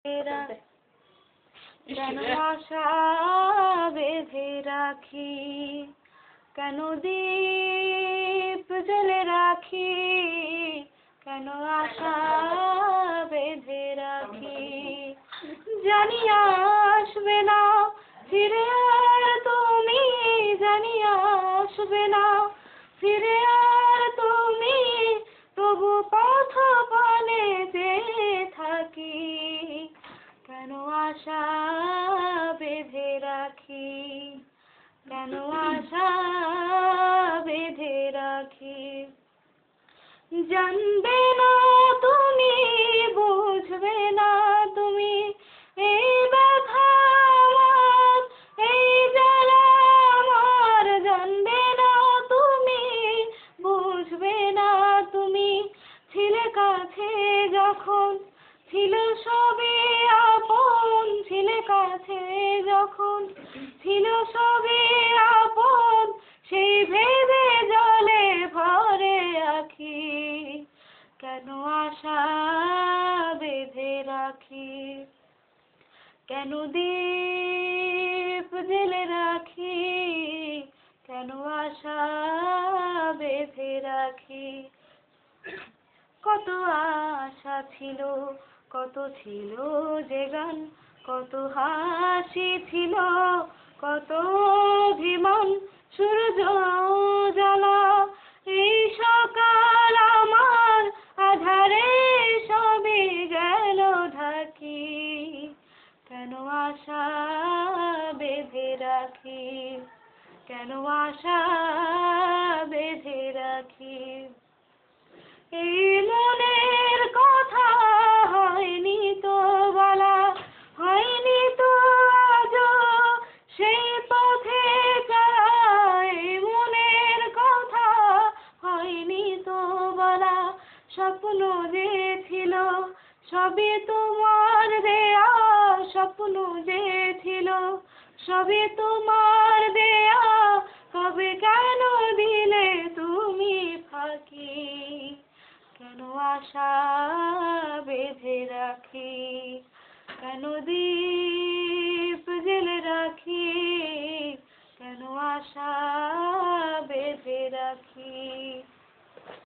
কেন আশা বেঁধে রাখি, কেন দীপ জ্বেলে রাখি, কেন আশা বেঁধে রাখি। জানি আসবে না ফিরে আর তুমি, জানি আসবে না ফিরে আর তুমি, তবু পথ পানে চেয়ে থাকি। কেন আশা বেঁধে রাখি, কেন আশা বেঁধে রাখি। জানবে না তুমি, বুঝবে না তুমি, এই ব্যথা আমার, এই জ্বালা আমার। জানবে না তুমি, বুঝবে না তুমি, ছিলে কাছে যখন, ছিল সবে আপন, ছিলে কাছে যখন, ছিল সবে আপন, সেই ভেবে জলে ভরে আখি। কেন আশা বেঁধে রাখি, কেন দীপ জ্বেলে রাখি, কেন আশা বেঁধে রাখি। কত আশা ছিল, কত ছিল যে গান, কত হাসি ছিল, কত অভিমান। সূর্য জ্বালা এই সকাল আমার, আধারে সবই গেল ঢাকি। কেন আশা বেঁধে রাখি, কেন আশা বেঁধে রাখি। এই মনের কথা হয়নি তো বলা, হয়নি তো আজও সেই পথে চলা। এই মনের কথা হয়নি তো বলা, স্বপ্ন যে ছিল সবই তোমার দেয়া, স্বপ্ন যে ছিল সবই তোমার দেয়া। তবে কেন দিলে তুমি ফাঁকি, কেন আশা বেঁধে রাখি, কেন দীপ জ্বেলে রাখি, কেন আশা বেঁধে রাখি।